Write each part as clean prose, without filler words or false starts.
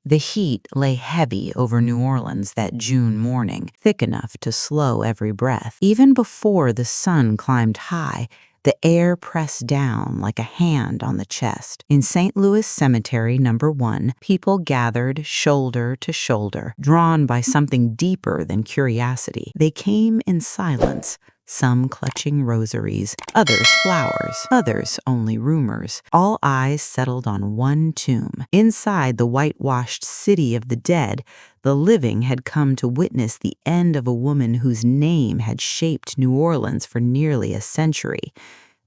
The heat lay heavy over New Orleans that June morning, thick enough to slow every breath. Even before the sun climbed high, the air pressed down like a hand on the chest. In St. Louis Cemetery Number 1, people gathered shoulder to shoulder, drawn by something deeper than curiosity. They came in silence, some clutching rosaries, others flowers, others only rumors. All eyes settled on one tomb. Inside the whitewashed city of the dead, the living had come to witness the end of a woman whose name had shaped New Orleans for nearly a century.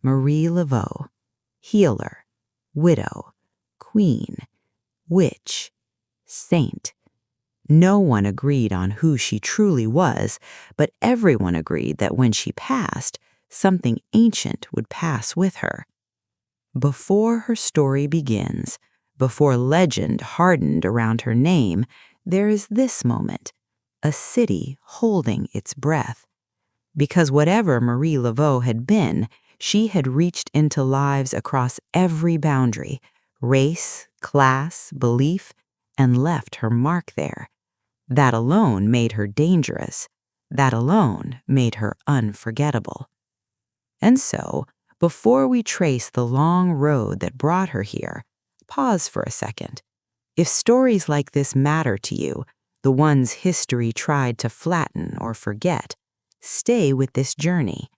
Marie Laveau, healer, widow, queen, witch, saint. No one agreed on who she truly was, but everyone agreed that when she passed, something ancient would pass with her. Before her story begins, before legend hardened around her name, there is this moment, a city holding its breath. Because whatever Marie Laveau had been, she had reached into lives across every boundary, race, class, belief, and left her mark there. That alone made her dangerous. That alone made her unforgettable. And so, before we trace the long road that brought her here, pause for a second. If stories like this matter to you, the ones history tried to flatten or forget, stay with this journey.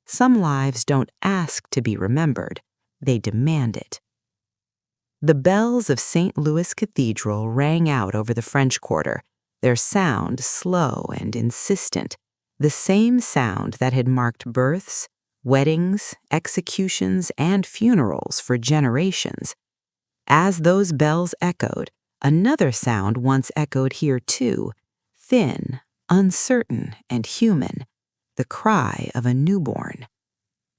Some lives don't ask to be remembered, they demand it. The bells of St. Louis Cathedral rang out over the French Quarter, their sound slow and insistent, the same sound that had marked births, weddings, executions, and funerals for generations. As those bells echoed, another sound once echoed here too, thin, uncertain, and human, the cry of a newborn.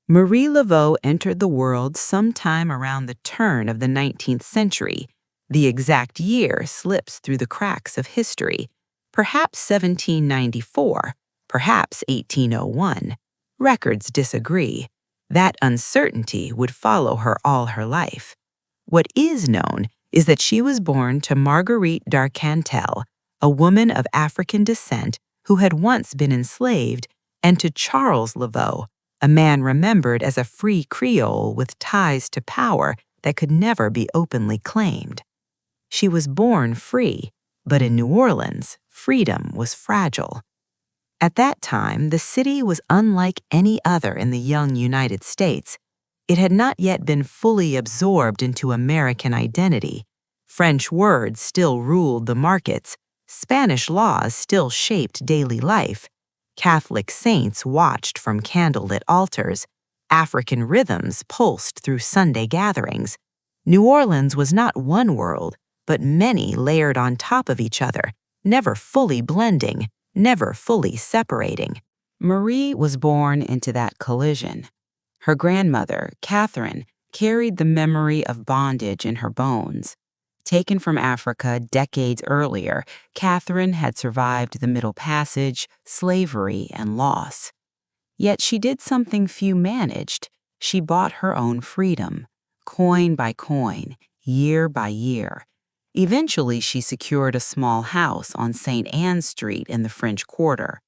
Marie Laveau entered the world sometime around the turn of the 19th century. The exact year slips through the cracks of history. Perhaps 1794, perhaps 1801. Records disagree. That uncertainty would follow her all her life. What is known is that she was born to Marguerite d'Arcantel, a woman of African descent who had once been enslaved, and to Charles Laveau, a man remembered as a free Creole with ties to power that could never be openly claimed. She was born free, but in New Orleans, freedom was fragile. At that time, the city was unlike any other in the young United States. It had not yet been fully absorbed into American identity. French words still ruled the markets. Spanish laws still shaped daily life. Catholic saints watched from candlelit altars. African rhythms pulsed through Sunday gatherings. New Orleans was not one world, but many layered on top of each other, never fully blending, never fully separating. Marie was born into that collision. Her grandmother, Catherine, carried the memory of bondage in her bones. Taken from Africa decades earlier, Catherine had survived the Middle Passage, slavery, and loss. Yet she did something few managed. She bought her own freedom, coin by coin, year by year. Eventually, she secured a small house on St. Anne Street in the French Quarter.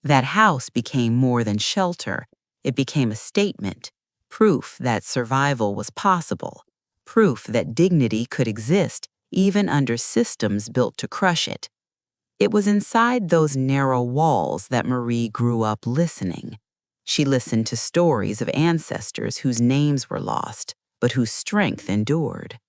That house became more than shelter. It became a statement, proof that survival was possible, proof that dignity could exist even under systems built to crush it. It was inside those narrow walls that Marie grew up listening. She listened to stories of ancestors whose names were lost, but whose strength endured.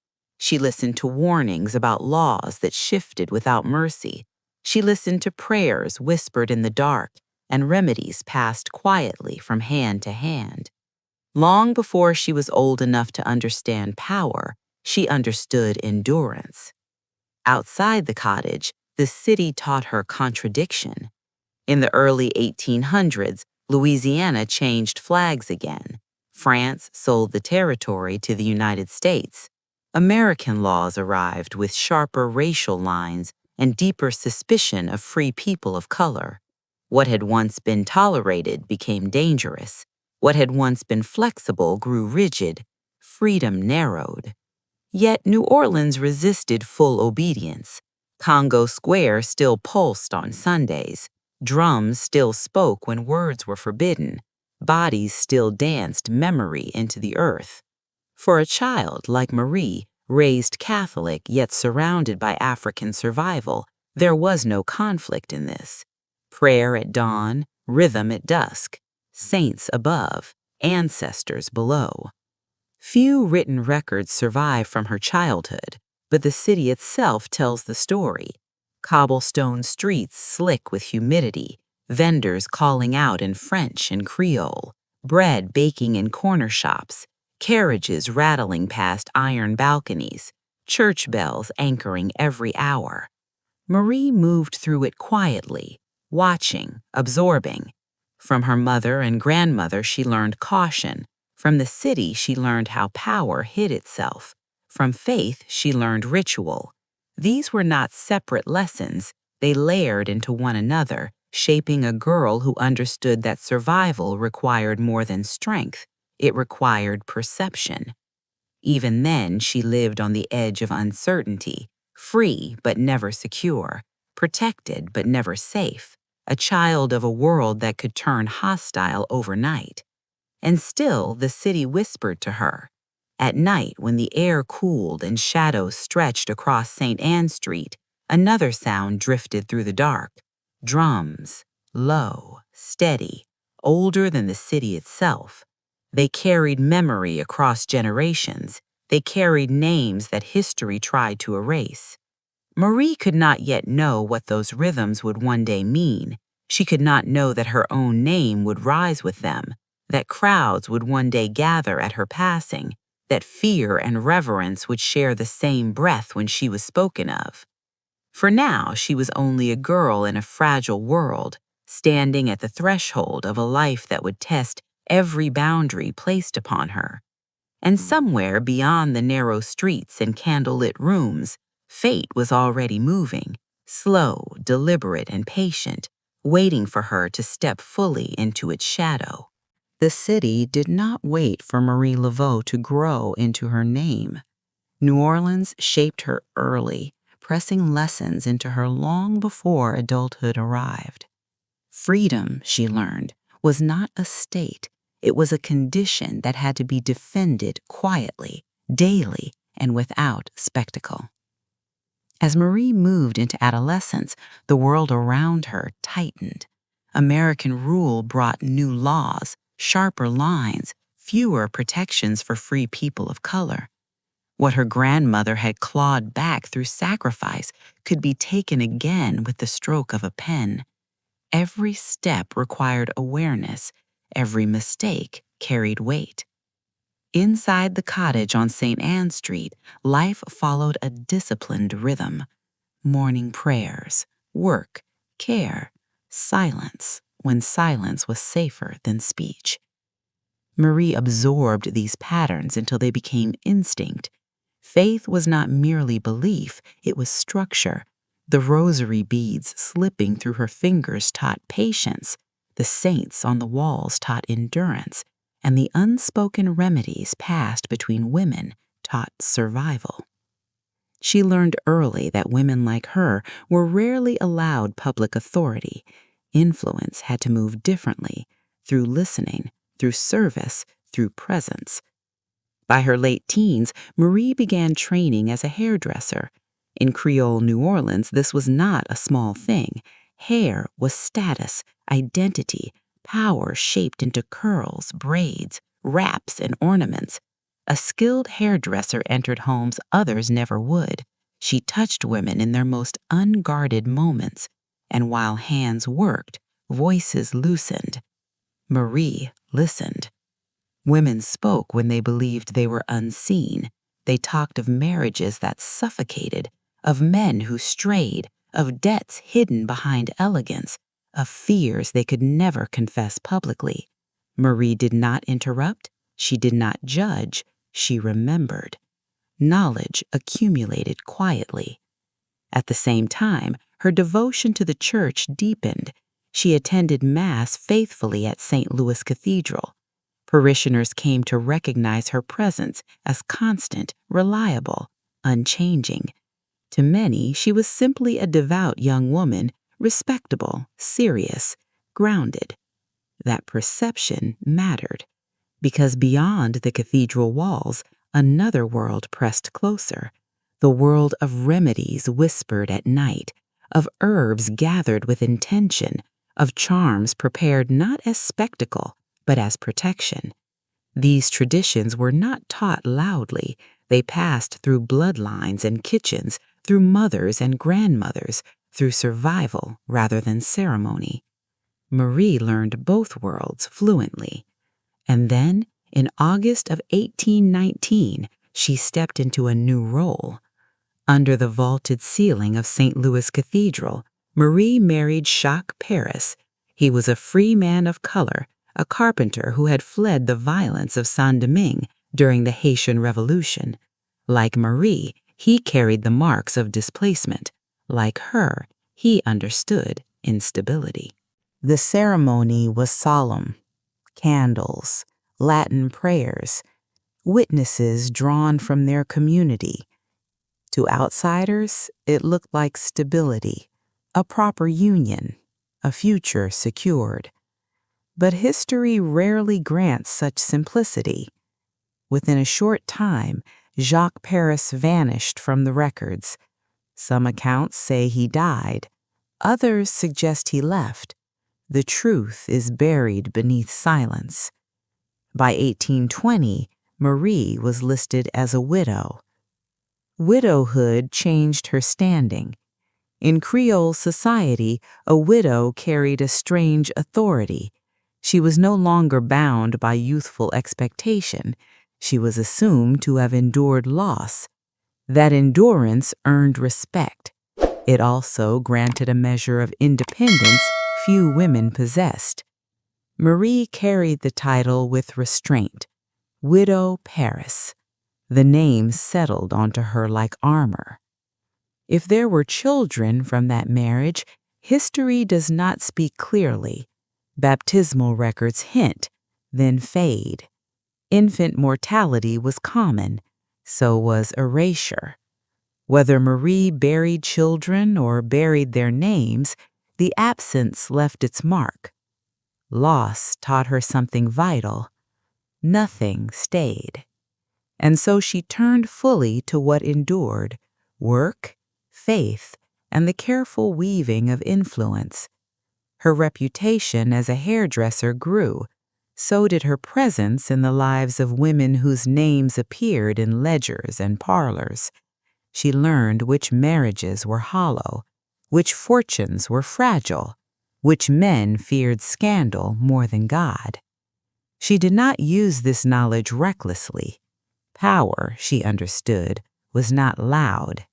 She listened to warnings about laws that shifted without mercy. She listened to prayers whispered in the dark and remedies passed quietly from hand to hand. Long before she was old enough to understand power, she understood endurance. Outside the cottage, the city taught her contradiction. In the early 1800s, Louisiana changed flags again. France sold the territory to the United States. American laws arrived with sharper racial lines and deeper suspicion of free people of color. What had once been tolerated became dangerous. What had once been flexible grew rigid. Freedom narrowed. Yet New Orleans resisted full obedience. Congo Square still pulsed on Sundays. Drums still spoke when words were forbidden. Bodies still danced memory into the earth. For a child like Marie, raised Catholic yet surrounded by African survival, there was no conflict in this. Prayer at dawn, rhythm at dusk, saints above, ancestors below. Few written records survive from her childhood, but the city itself tells the story. Cobblestone streets slick with humidity, vendors calling out in French and Creole, bread baking in corner shops, carriages rattling past iron balconies, church bells anchoring every hour. Marie moved through it quietly, watching, absorbing. From her mother and grandmother she learned caution. From the city she learned how power hid itself. From faith she learned ritual. These were not separate lessons, they layered into one another, shaping a girl who understood that survival required more than strength, it required perception. Even then, she lived on the edge of uncertainty, free but never secure, protected but never safe, a child of a world that could turn hostile overnight. And still, the city whispered to her. At night, when the air cooled and shadows stretched across St. Anne Street, another sound drifted through the dark. Drums, low, steady, older than the city itself. They carried memory across generations. They carried names that history tried to erase. Marie could not yet know what those rhythms would one day mean. She could not know that her own name would rise with them, that crowds would one day gather at her passing, that fear and reverence would share the same breath when she was spoken of. For now, she was only a girl in a fragile world, standing at the threshold of a life that would test every boundary placed upon her. And somewhere beyond the narrow streets and candlelit rooms, fate was already moving, slow, deliberate, and patient, waiting for her to step fully into its shadow. The city did not wait for Marie Laveau to grow into her name. New Orleans shaped her early, pressing lessons into her long before adulthood arrived. Freedom, she learned, was not a state. It was a condition that had to be defended quietly, daily, and without spectacle. As Marie moved into adolescence, the world around her tightened. American rule brought new laws, sharper lines, fewer protections for free people of color. What her grandmother had clawed back through sacrifice could be taken again with the stroke of a pen. Every step required awareness. Every mistake carried weight. Inside the cottage on St. Anne Street, life followed a disciplined rhythm. Morning prayers, work, care, silence when silence was safer than speech. Marie absorbed these patterns until they became instinct. Faith was not merely belief, it was structure. The rosary beads slipping through her fingers taught patience, the saints on the walls taught endurance, and the unspoken remedies passed between women taught survival. She learned early that women like her were rarely allowed public authority. Influence had to move differently, through listening, through service, through presence. By her late teens, Marie began training as a hairdresser. In Creole New Orleans, this was not a small thing. Hair was status, identity, power shaped into curls, braids, wraps, and ornaments. A skilled hairdresser entered homes others never would. She touched women in their most unguarded moments, and while hands worked, voices loosened. Marie listened. Women spoke when they believed they were unseen. They talked of marriages that suffocated, of men who strayed, of debts hidden behind elegance, of fears they could never confess publicly. Marie did not interrupt. She did not judge. She remembered. Knowledge accumulated quietly. At the same time, her devotion to the church deepened. She attended Mass faithfully at St. Louis Cathedral. Parishioners came to recognize her presence as constant, reliable, unchanging. To many, she was simply a devout young woman, respectable, serious, grounded. That perception mattered, because beyond the cathedral walls, another world pressed closer, the world of remedies whispered at night, of herbs gathered with intention, of charms prepared not as spectacle, but as protection. These traditions were not taught loudly. They passed through bloodlines and kitchens, through mothers and grandmothers, through survival rather than ceremony. Marie learned both worlds fluently. And then, in August of 1819, she stepped into a new role. Under the vaulted ceiling of St. Louis Cathedral, Marie married Jacques Paris. He was a free man of color, a carpenter who had fled the violence of Saint-Domingue during the Haitian Revolution. Like Marie, he carried the marks of displacement. Like her, he understood instability. The ceremony was solemn. Candles, Latin prayers, witnesses drawn from their community. To outsiders, it looked like stability, a proper union, a future secured. But history rarely grants such simplicity. Within a short time, Jacques Paris vanished from the records. Some accounts say he died. Others suggest he left. The truth is buried beneath silence. By 1820, Marie was listed as a widow. Widowhood changed her standing. In Creole society, a widow carried a strange authority. She was no longer bound by youthful expectation. She was assumed to have endured loss. That endurance earned respect. It also granted a measure of independence few women possessed. Marie carried the title with restraint, Widow Paris. The name settled onto her like armor. If there were children from that marriage, history does not speak clearly. Baptismal records hint, then fade. Infant mortality was common, so was erasure. Whether Marie buried children or buried their names, the absence left its mark. Loss taught her something vital. Nothing stayed. And so she turned fully to what endured: work, faith, and the careful weaving of influence. Her reputation as a hairdresser grew. So did her presence in the lives of women whose names appeared in ledgers and parlors. She learned which marriages were hollow, which fortunes were fragile, which men feared scandal more than God. She did not use this knowledge recklessly. Power, she understood, was not loud.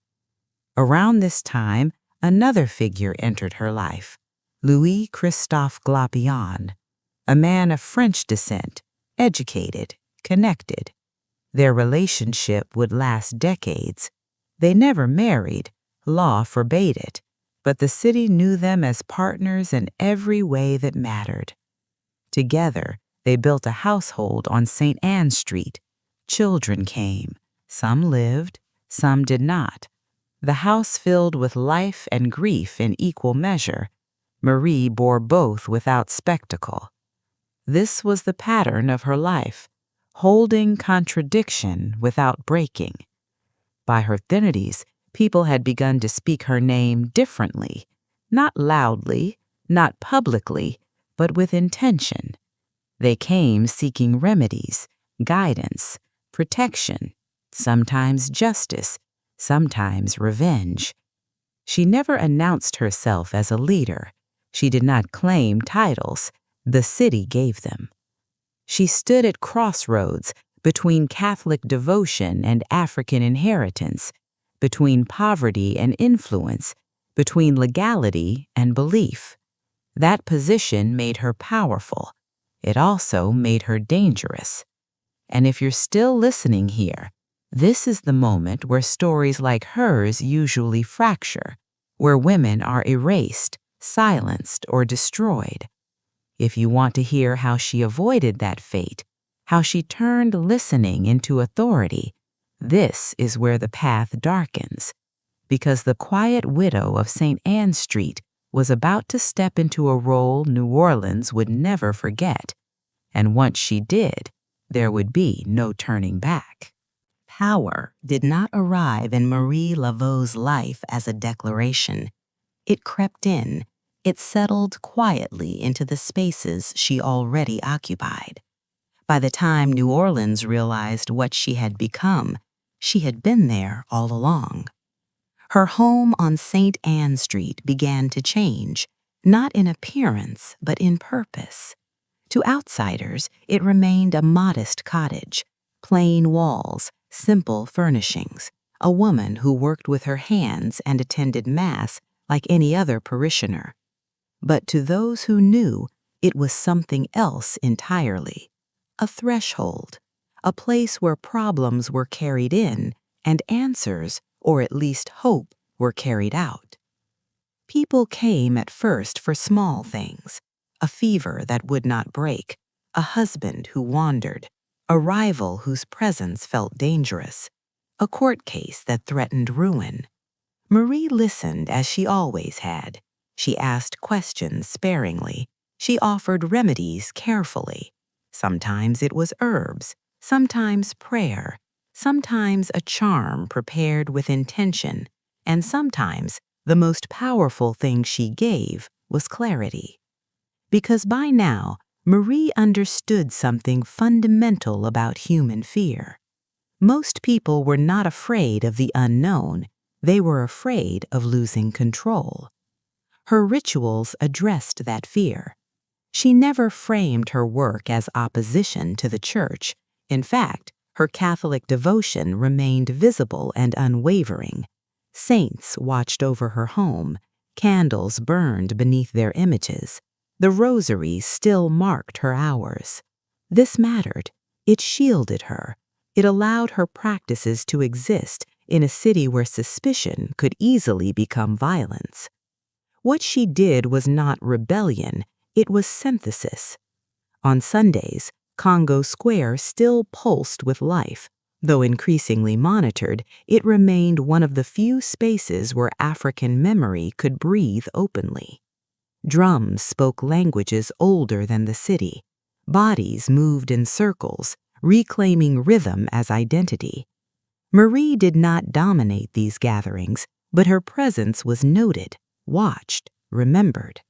Around this time, another figure entered her life, Louis Christophe Glapion, a man of French descent, educated, connected. Their relationship would last decades. They never married. Law forbade it. But the city knew them as partners in every way that mattered. Together, they built a household on St. Anne Street. Children came. Some lived, some did not. The house filled with life and grief in equal measure. Marie bore both without spectacle. This was the pattern of her life, holding contradiction without breaking. By her thirties, people had begun to speak her name differently, not loudly, not publicly, but with intention. They came seeking remedies, guidance, protection, sometimes justice, sometimes revenge. She never announced herself as a leader. She did not claim titles. The city gave them. She stood at crossroads between Catholic devotion and African inheritance, between poverty and influence, between legality and belief. That position made her powerful. It also made her dangerous. And if you're still listening here, this is the moment where stories like hers usually fracture, where women are erased, silenced, or destroyed. If you want to hear how she avoided that fate, how she turned listening into authority. This is where the path darkens, because the quiet widow of St. Anne Street was about to step into a role New Orleans would never forget. And once she did, there would be no turning back. Power did not arrive in Marie Laveau's life as a declaration. It crept in. It settled quietly into the spaces she already occupied. By the time New Orleans realized what she had become, she had been there all along. Her home on St. Anne Street began to change, not in appearance, but in purpose. To outsiders, it remained a modest cottage, plain walls, simple furnishings, a woman who worked with her hands and attended Mass like any other parishioner. But to those who knew, it was something else entirely. A threshold, a place where problems were carried in and answers, or at least hope, were carried out. People came at first for small things, a fever that would not break, a husband who wandered, a rival whose presence felt dangerous, a court case that threatened ruin. Marie listened as she always had. She asked questions sparingly. She offered remedies carefully. Sometimes it was herbs, sometimes prayer, sometimes a charm prepared with intention, and sometimes the most powerful thing she gave was clarity. Because by now, Marie understood something fundamental about human fear. Most people were not afraid of the unknown. They were afraid of losing control. Her rituals addressed that fear. She never framed her work as opposition to the church. In fact, her Catholic devotion remained visible and unwavering. Saints watched over her home. Candles burned beneath their images. The rosary still marked her hours. This mattered. It shielded her. It allowed her practices to exist in a city where suspicion could easily become violence. What she did was not rebellion, it was synthesis. On Sundays, Congo Square still pulsed with life. Though increasingly monitored, it remained one of the few spaces where African memory could breathe openly. Drums spoke languages older than the city. Bodies moved in circles, reclaiming rhythm as identity. Marie did not dominate these gatherings, but her presence was noted, watched, remembered.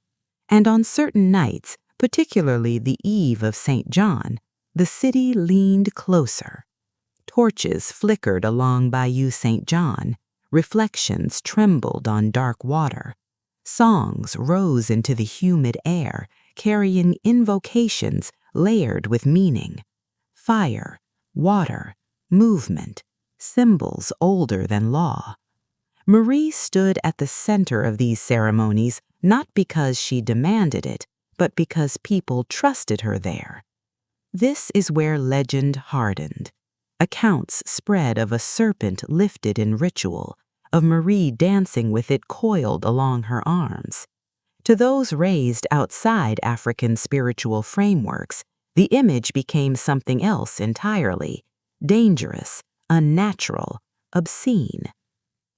And on certain nights, particularly the eve of St. John, the city leaned closer. Torches flickered along Bayou St. John. Reflections trembled on dark water. Songs rose into the humid air, carrying invocations layered with meaning. Fire, water, movement, symbols older than law. Marie stood at the center of these ceremonies not because she demanded it, but because people trusted her there. This is where legend hardened. Accounts spread of a serpent lifted in ritual, of Marie dancing with it coiled along her arms. To those raised outside African spiritual frameworks, the image became something else entirely, dangerous, unnatural, obscene.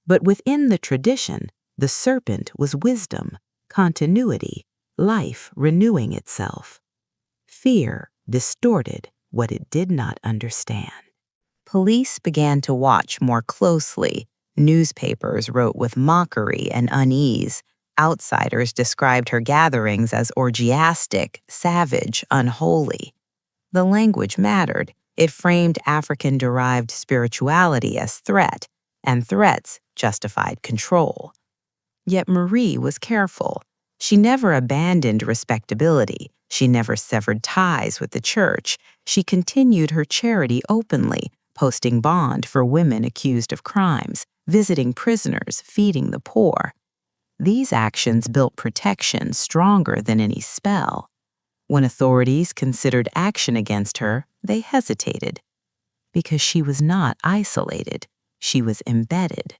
But within the tradition, the serpent was wisdom, continuity, life renewing itself. Fear distorted what it did not understand. Police began to watch more closely. Newspapers wrote with mockery and unease. Outsiders described her gatherings as orgiastic, savage, unholy. The language mattered. It framed African-derived spirituality as threat, and threats justified control. Yet Marie was careful. She never abandoned respectability. She never severed ties with the church. She continued her charity openly, posting bond for women accused of crimes, visiting prisoners, feeding the poor. These actions built protection stronger than any spell. When authorities considered action against her, they hesitated. Because she was not isolated, she was embedded.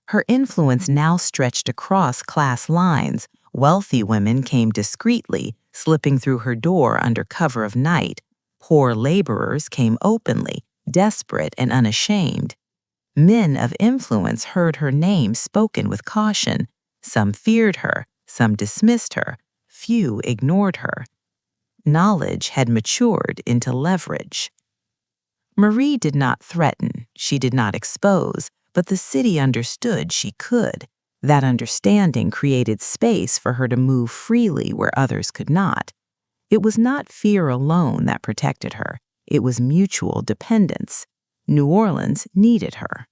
Her influence now stretched across class lines. Wealthy women came discreetly, slipping through her door under cover of night. Poor laborers came openly, desperate and unashamed. Men of influence heard her name spoken with caution. Some feared her, some dismissed her, few ignored her. Knowledge had matured into leverage. Marie did not threaten, she did not expose, but the city understood she could. That understanding created space for her to move freely where others could not. It was not fear alone that protected her, it was mutual dependence. New Orleans needed her.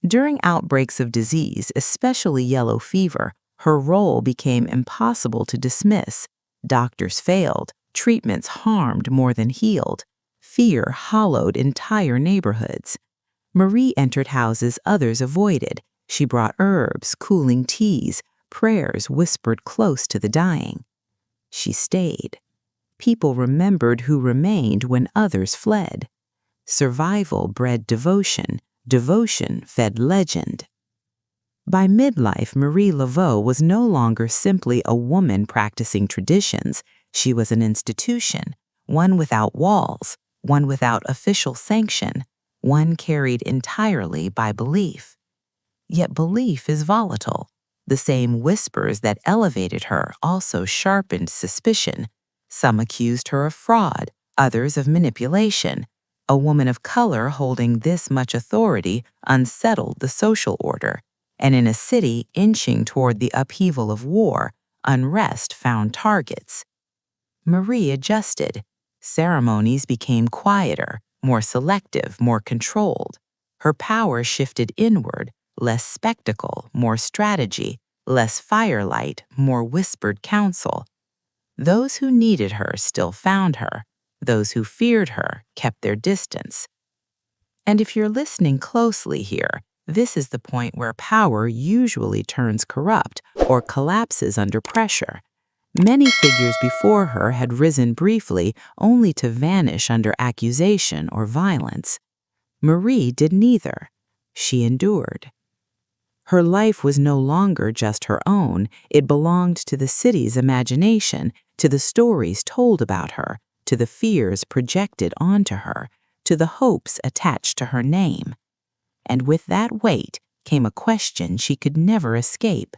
During outbreaks of disease, especially yellow fever, her role became impossible to dismiss. Doctors failed, treatments harmed more than healed. Fear hollowed entire neighborhoods. Marie entered houses others avoided. She brought herbs, cooling teas, prayers whispered close to the dying. She stayed. People remembered who remained when others fled. Survival bred devotion, devotion fed legend. By midlife, Marie Laveau was no longer simply a woman practicing traditions. She was an institution, one without walls, one without official sanction, one carried entirely by belief. Yet belief is volatile. The same whispers that elevated her also sharpened suspicion. Some accused her of fraud, others of manipulation. A woman of color holding this much authority unsettled the social order, and in a city inching toward the upheaval of war, unrest found targets. Marie adjusted. Ceremonies became quieter, more selective, more controlled. Her power shifted inward, less spectacle, more strategy, less firelight, more whispered counsel. Those who needed her still found her. Those who feared her kept their distance. And if you're listening closely here, this is the point where power usually turns corrupt or collapses under pressure. Many figures before her had risen briefly only to vanish under accusation or violence. Marie did neither. She endured. Her life was no longer just her own. It belonged to the city's imagination, to the stories told about her, to the fears projected onto her, to the hopes attached to her name. And with that weight came a question she could never escape.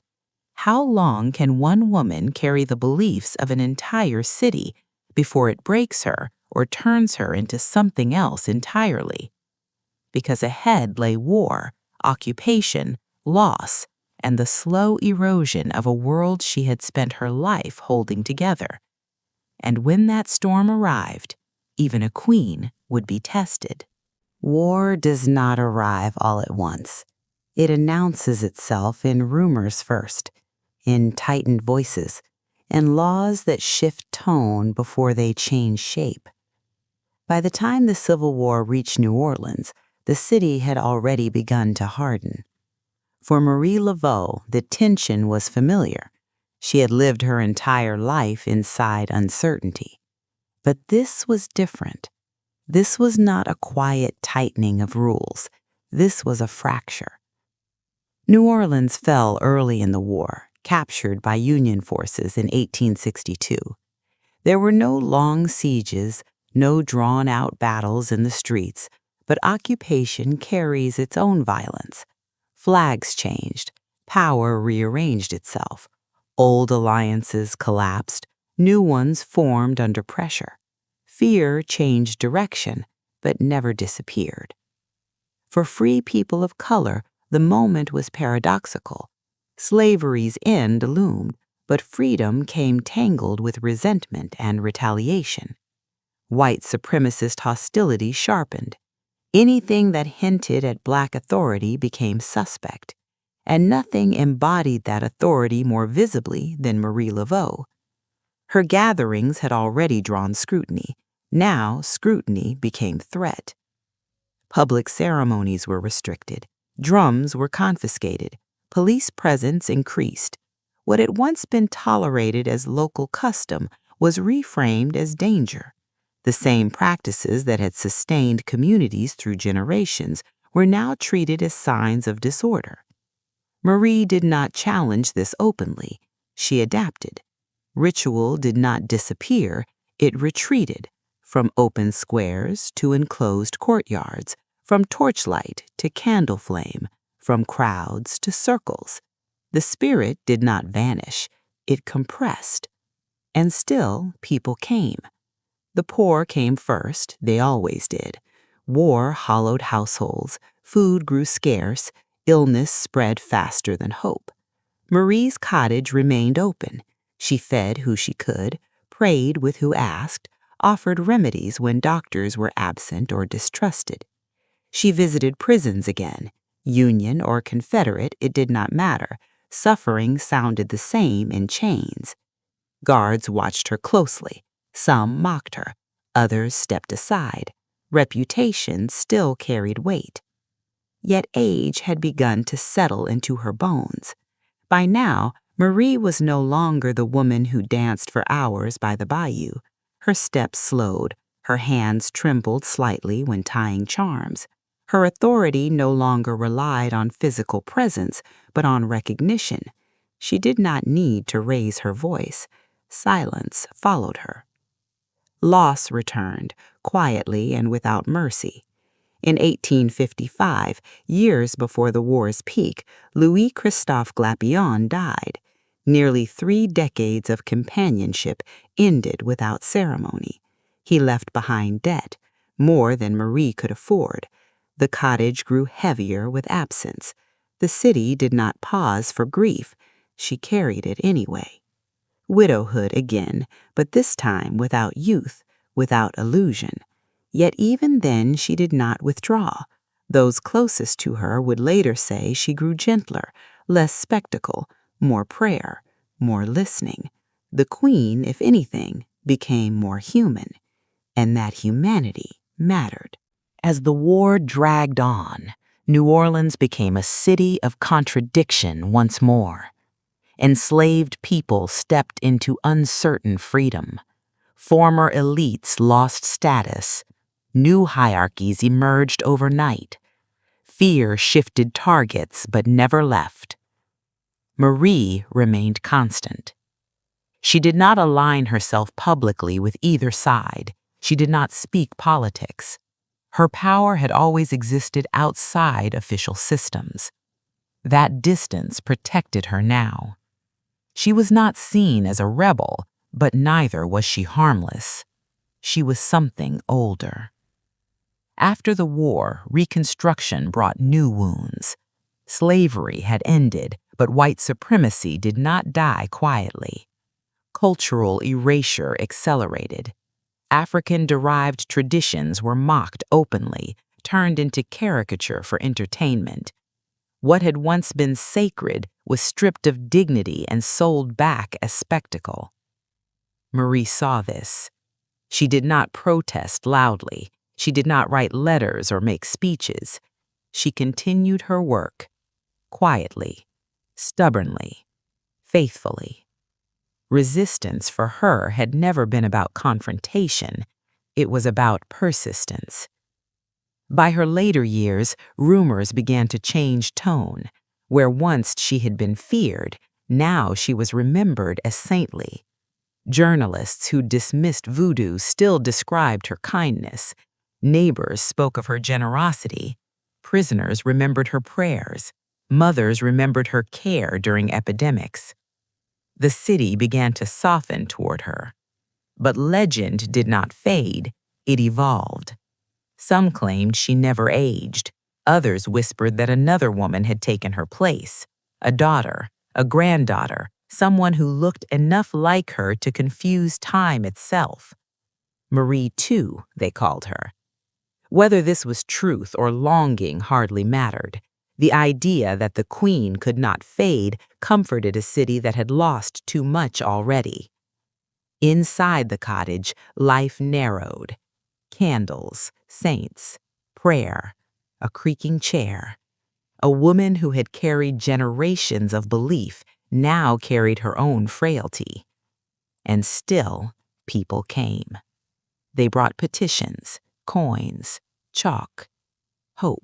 How long can one woman carry the beliefs of an entire city before it breaks her or turns her into something else entirely? Because ahead lay war, occupation, loss, and the slow erosion of a world she had spent her life holding together. And when that storm arrived, even a queen would be tested. War does not arrive all at once. It announces itself in rumors first, in tightened voices, and laws that shift tone before they change shape. By the time the Civil War reached New Orleans, the city had already begun to harden. For Marie Laveau, the tension was familiar. She had lived her entire life inside uncertainty. But this was different. This was not a quiet tightening of rules. This was a fracture. New Orleans fell early in the war, captured by Union forces in 1862. There were no long sieges, no drawn-out battles in the streets, but occupation carries its own violence. Flags changed, power rearranged itself. Old alliances collapsed, new ones formed under pressure. Fear changed direction, but never disappeared. For free people of color, the moment was paradoxical. Slavery's end loomed, but freedom came tangled with resentment and retaliation. White supremacist hostility sharpened. Anything that hinted at black authority became suspect, and nothing embodied that authority more visibly than Marie Laveau. Her gatherings had already drawn scrutiny. Now scrutiny became threat. Public ceremonies were restricted. Drums were confiscated. Police presence increased. What had once been tolerated as local custom was reframed as danger. The same practices that had sustained communities through generations were now treated as signs of disorder. Marie did not challenge this openly. She adapted. Ritual did not disappear, it retreated, from open squares to enclosed courtyards, from torchlight to candle flame, from crowds to circles. The spirit did not vanish, it compressed. And still people came. The poor came first, they always did. War hollowed households, food grew scarce, illness spread faster than hope. Marie's cottage remained open. She fed who she could, prayed with who asked, offered remedies when doctors were absent or distrusted. She visited prisons again. Union or Confederate, it did not matter. Suffering sounded the same in chains. Guards watched her closely. Some mocked her. Others stepped aside. Reputation still carried weight. Yet age had begun to settle into her bones. By now, Marie was no longer the woman who danced for hours by the bayou. Her steps slowed. Her hands trembled slightly when tying charms. Her authority no longer relied on physical presence, but on recognition. She did not need to raise her voice. Silence followed her. Loss returned, quietly and without mercy. In 1855, years before the war's peak, Louis Christophe Glapion died. Nearly 3 decades of companionship ended without ceremony. He left behind debt, more than Marie could afford. The cottage grew heavier with absence. The city did not pause for grief. She carried it anyway. Widowhood again, but this time without youth, without illusion. Yet even then she did not withdraw. Those closest to her would later say she grew gentler, less spectacle, more prayer, more listening. The queen, if anything, became more human, and that humanity mattered. As the war dragged on, New Orleans became a city of contradiction once more. Enslaved people stepped into uncertain freedom. Former elites lost status. New hierarchies emerged overnight. Fear shifted targets but never left. Marie remained constant. She did not align herself publicly with either side. She did not speak politics. Her power had always existed outside official systems. That distance protected her now. She was not seen as a rebel, but neither was she harmless. She was something older. After the war, Reconstruction brought new wounds. Slavery had ended, but white supremacy did not die quietly. Cultural erasure accelerated. African-derived traditions were mocked openly, turned into caricature for entertainment. What had once been sacred was stripped of dignity and sold back as spectacle. Marie saw this. She did not protest loudly. She did not write letters or make speeches. She continued her work, quietly, stubbornly, faithfully. Resistance for her had never been about confrontation. It was about persistence. By her later years, rumors began to change tone. Where once she had been feared, now she was remembered as saintly. Journalists who dismissed Voodoo still described her kindness. Neighbors spoke of her generosity. Prisoners remembered her prayers. Mothers remembered her care during epidemics. The city began to soften toward her. But legend did not fade, it evolved. Some claimed she never aged. Others whispered that another woman had taken her place, a daughter, a granddaughter, someone who looked enough like her to confuse time itself. Marie, too, they called her. Whether this was truth or longing hardly mattered. The idea that the queen could not fade comforted a city that had lost too much already. Inside the cottage, life narrowed. Candles, saints, prayer, a creaking chair. A woman who had carried generations of belief now carried her own frailty. And still, people came. They brought petitions, coins, chalk, hope.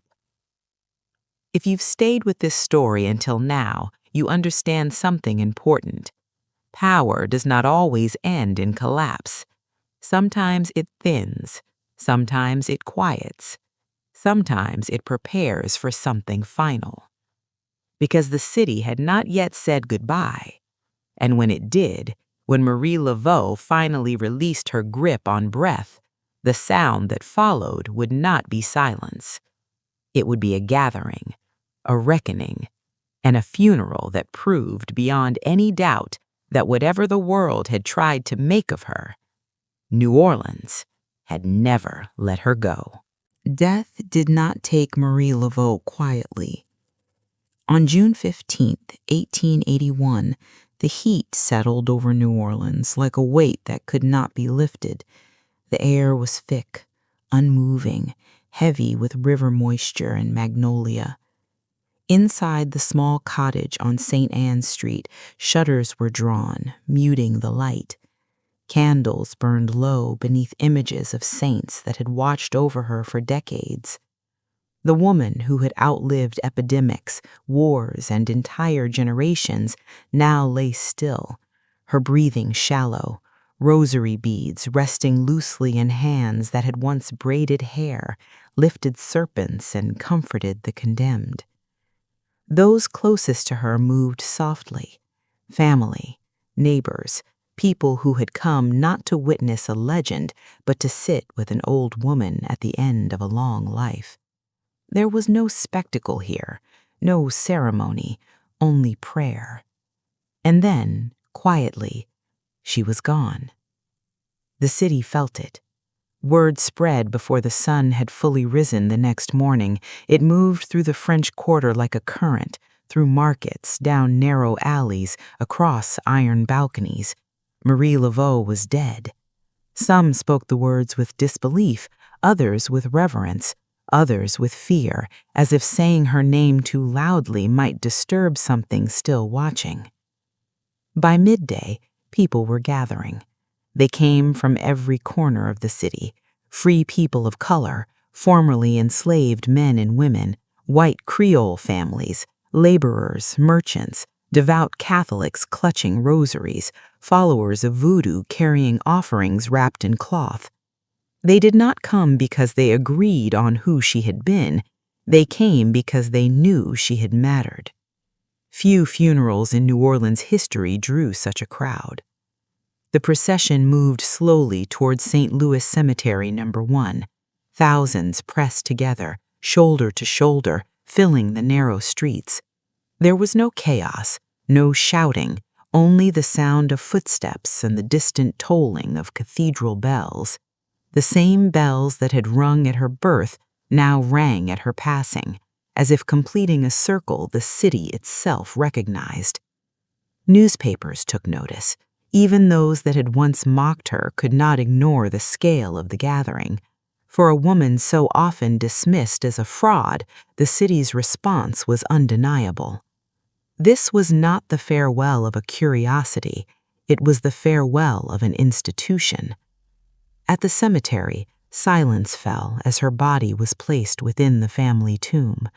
If you've stayed with this story until now, you understand something important. Power does not always end in collapse. Sometimes it thins, sometimes it quiets, sometimes it prepares for something final. Because the city had not yet said goodbye, and when it did, when Marie Laveau finally released her grip on breath, the sound that followed would not be silence. It would be a gathering, a reckoning, and a funeral that proved beyond any doubt that whatever the world had tried to make of her, New Orleans had never let her go. Death did not take Marie Laveau quietly. On June 15th, 1881, the heat settled over New Orleans like a weight that could not be lifted. The air was thick, unmoving, heavy with river moisture and magnolia. Inside the small cottage on St. Anne's Street, shutters were drawn, muting the light. Candles burned low beneath images of saints that had watched over her for decades. The woman who had outlived epidemics, wars, and entire generations now lay still, her breathing shallow, rosary beads resting loosely in hands that had once braided hair, lifted serpents, and comforted the condemned. Those closest to her moved softly, family, neighbors, people who had come not to witness a legend, but to sit with an old woman at the end of a long life. There was no spectacle here, no ceremony, only prayer. And then, quietly, she was gone. The city felt it. Word spread before the sun had fully risen the next morning. It moved through the French Quarter like a current, through markets, down narrow alleys, across iron balconies. Marie Laveau was dead. Some spoke the words with disbelief, others with reverence, others with fear, as if saying her name too loudly might disturb something still watching. By midday, people were gathering. They came from every corner of the city, free people of color, formerly enslaved men and women, white Creole families, laborers, merchants, devout Catholics clutching rosaries, followers of Voodoo carrying offerings wrapped in cloth. They did not come because they agreed on who she had been. They came because they knew she had mattered. Few funerals in New Orleans history drew such a crowd. The procession moved slowly toward St. Louis Cemetery No. 1. Thousands pressed together, shoulder to shoulder, filling the narrow streets. There was no chaos, no shouting, only the sound of footsteps and the distant tolling of cathedral bells. The same bells that had rung at her birth now rang at her passing, as if completing a circle the city itself recognized. Newspapers took notice. Even those that had once mocked her could not ignore the scale of the gathering. For a woman so often dismissed as a fraud, the city's response was undeniable. This was not the farewell of a curiosity, it was the farewell of an institution. At the cemetery, silence fell as her body was placed within the family tomb.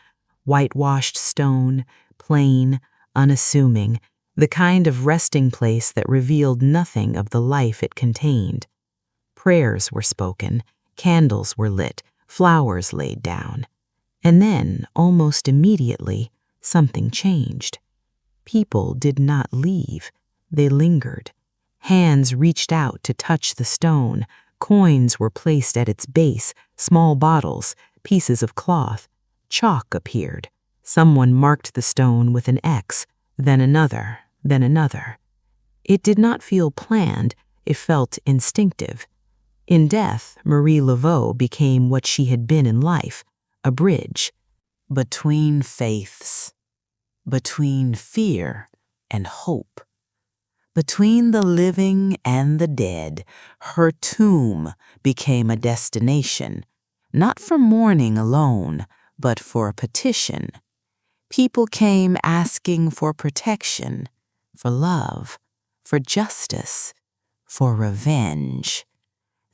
Whitewashed stone, plain, unassuming, the kind of resting place that revealed nothing of the life it contained. Prayers were spoken, candles were lit, flowers laid down. And then, almost immediately, something changed. People did not leave, they lingered. Hands reached out to touch the stone. Coins were placed at its base, small bottles, pieces of cloth. Chalk appeared. Someone marked the stone with an X, then another, then another. It did not feel planned, it felt instinctive. In death, Marie Laveau became what she had been in life, a bridge. Between faiths, between fear and hope. Between the living and the dead, her tomb became a destination, not for mourning alone, but for a petition. People came asking for protection, for love, for justice, for revenge.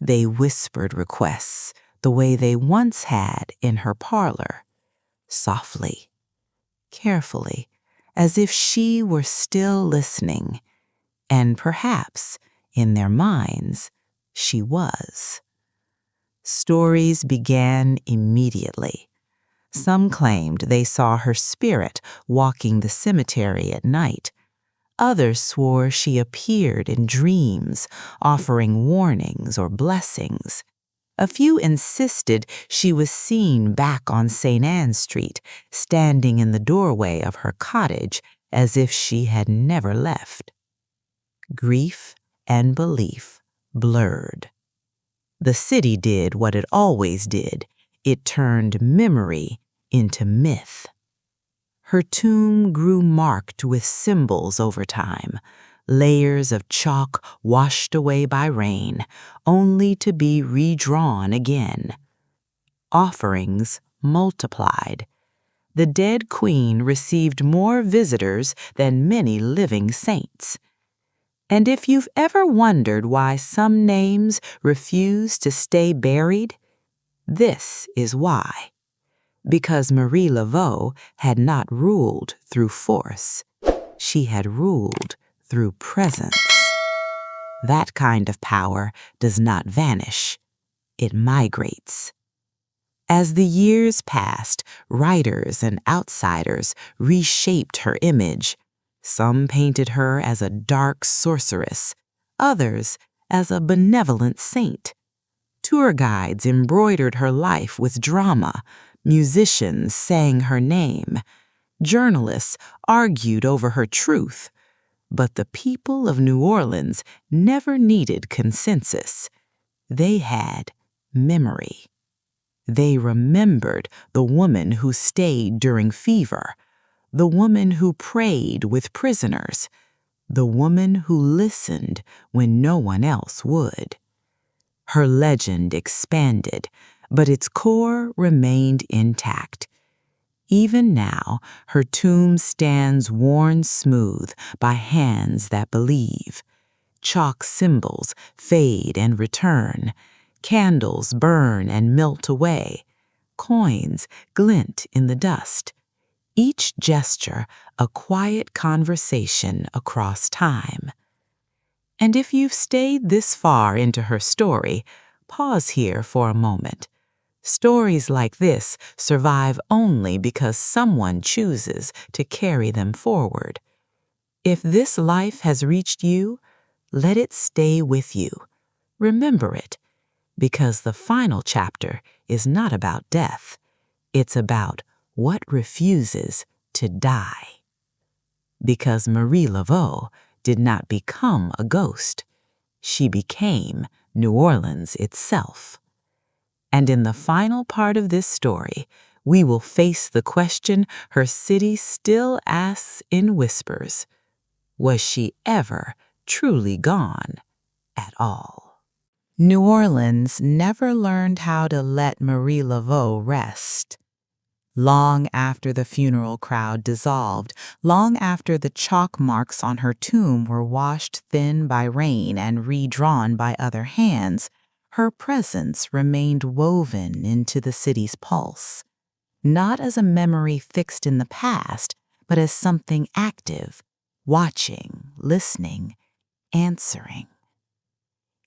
They whispered requests the way they once had in her parlor, softly, carefully, as if she were still listening, and perhaps, in their minds, she was. Stories began immediately. Some claimed they saw her spirit walking the cemetery at night. Others swore she appeared in dreams, offering warnings or blessings. A few insisted she was seen back on St. Anne Street, standing in the doorway of her cottage as if she had never left. Grief and belief blurred. The city did what it always did. It turned memory into myth. Her tomb grew marked with symbols over time, layers of chalk washed away by rain, only to be redrawn again. Offerings multiplied. The dead queen received more visitors than many living saints. And if you've ever wondered why some names refuse to stay buried, this is why. Because Marie Laveau had not ruled through force. She had ruled through presence. That kind of power does not vanish. It migrates. As the years passed, writers and outsiders reshaped her image. Some painted her as a dark sorceress, others as a benevolent saint. Tour guides embroidered her life with drama, musicians sang her name, journalists argued over her truth. But the people of New Orleans never needed consensus. They had memory. They remembered the woman who stayed during fever, the woman who prayed with prisoners, the woman who listened when no one else would. Her legend expanded, but its core remained intact. Even now, her tomb stands worn smooth by hands that believe. Chalk symbols fade and return. Candles burn and melt away. Coins glint in the dust. Each gesture a quiet conversation across time. And if you've stayed this far into her story, pause here for a moment. Stories like this survive only because someone chooses to carry them forward. If this life has reached you, let it stay with you. Remember it, because the final chapter is not about death. It's about what refuses to die. Because Marie Laveau did not become a ghost. She became New Orleans itself. And in the final part of this story, we will face the question her city still asks in whispers. Was she ever truly gone at all? New Orleans never learned how to let Marie Laveau rest. Long after the funeral crowd dissolved, long after the chalk marks on her tomb were washed thin by rain and redrawn by other hands, her presence remained woven into the city's pulse, not as a memory fixed in the past, but as something active, watching, listening, answering.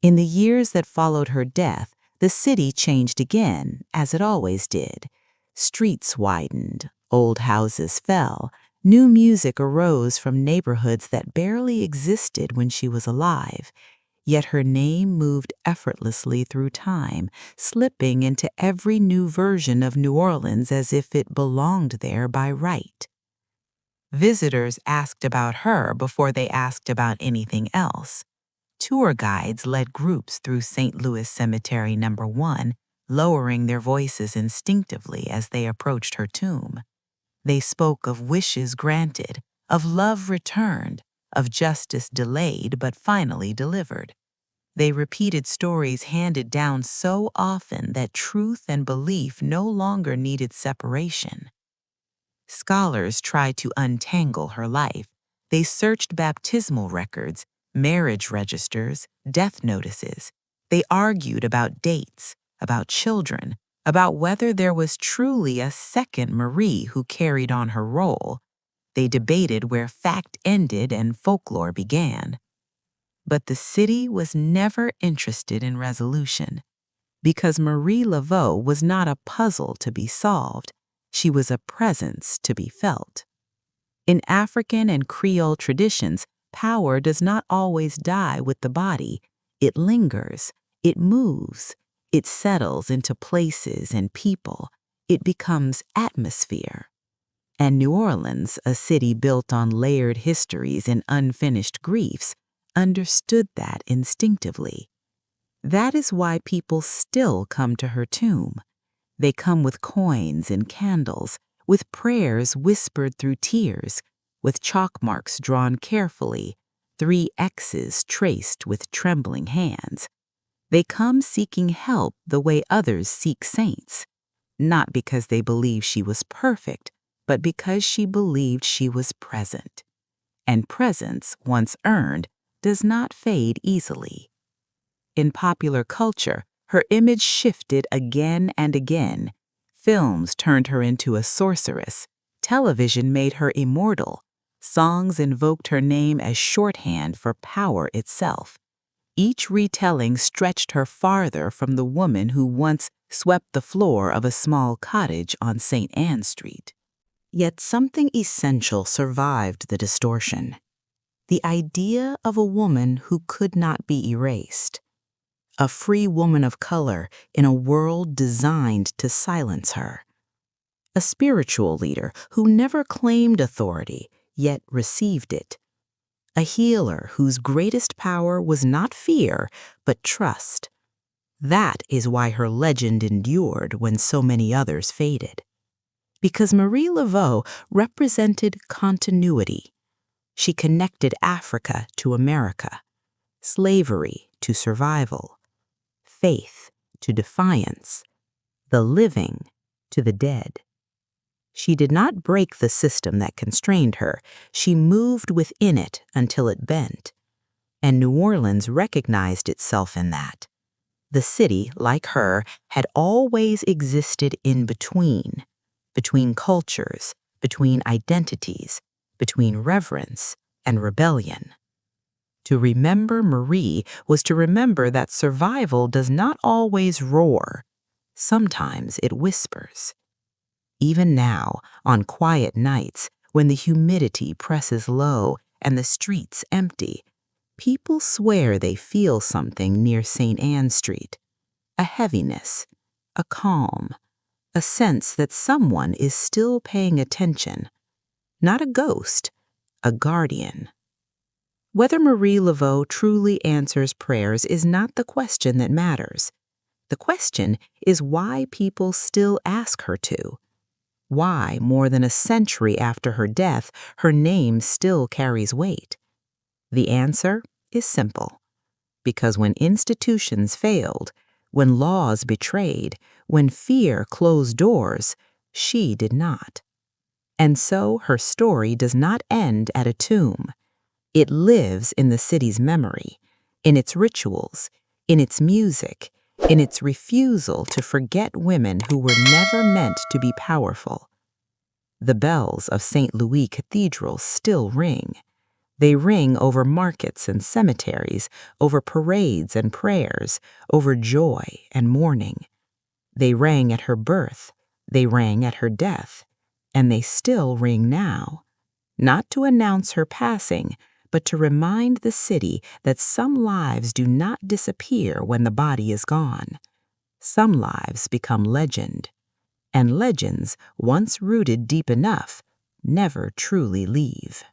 In the years that followed her death, the city changed again, as it always did. Streets widened, old houses fell, new music arose from neighborhoods that barely existed when she was alive. Yet her name moved effortlessly through time, slipping into every new version of New Orleans as if it belonged there by right. Visitors asked about her before they asked about anything else. Tour guides led groups through St. Louis Cemetery No. 1, lowering their voices instinctively as they approached her tomb. They spoke of wishes granted, of love returned, of justice delayed but finally delivered. They repeated stories handed down so often that truth and belief no longer needed separation. Scholars tried to untangle her life. They searched baptismal records, marriage registers, death notices. They argued about dates, about children, about whether there was truly a second Marie who carried on her role. They debated where fact ended and folklore began. But the city was never interested in resolution, because Marie Laveau was not a puzzle to be solved. She was a presence to be felt. In African and Creole traditions, power does not always die with the body. It lingers, it moves, it settles into places and people. It becomes atmosphere. And New Orleans, a city built on layered histories and unfinished griefs, understood that instinctively. That is why people still come to her tomb. They come with coins and candles, with prayers whispered through tears, with chalk marks drawn carefully, 3 X's traced with trembling hands. They come seeking help the way others seek saints, not because they believe she was perfect, but because she believed she was present. And presence, once earned, does not fade easily. In popular culture, her image shifted again and again. Films turned her into a sorceress. Television made her immortal. Songs invoked her name as shorthand for power itself. Each retelling stretched her farther from the woman who once swept the floor of a small cottage on St. Anne Street. Yet something essential survived the distortion: the idea of a woman who could not be erased. A free woman of color in a world designed to silence her. A spiritual leader who never claimed authority, yet received it. A healer whose greatest power was not fear, but trust. That is why her legend endured when so many others faded. Because Marie Laveau represented continuity. She connected Africa to America, slavery to survival, faith to defiance, the living to the dead. She did not break the system that constrained her. She moved within it until it bent. And New Orleans recognized itself in that. The city, like her, had always existed in between cultures, between identities, between reverence and rebellion. To remember Marie was to remember that survival does not always roar. Sometimes it whispers. Even now, on quiet nights, when the humidity presses low and the streets empty, people swear they feel something near St. Anne Street. A heaviness, a calm, a sense that someone is still paying attention. Not a ghost, a guardian. Whether Marie Laveau truly answers prayers is not the question that matters. The question is why people still ask her to. Why, more than a century after her death, her name still carries weight. The answer is simple. Because when institutions failed, when laws betrayed, when fear closed doors, she did not. And so her story does not end at a tomb. It lives in the city's memory, in its rituals, in its music, in its refusal to forget women who were never meant to be powerful. The bells of St. Louis Cathedral still ring. They ring over markets and cemeteries, over parades and prayers, over joy and mourning. They rang at her birth, they rang at her death, and they still ring now. Not to announce her passing, but to remind the city that some lives do not disappear when the body is gone. Some lives become legend, and legends, once rooted deep enough, never truly leave.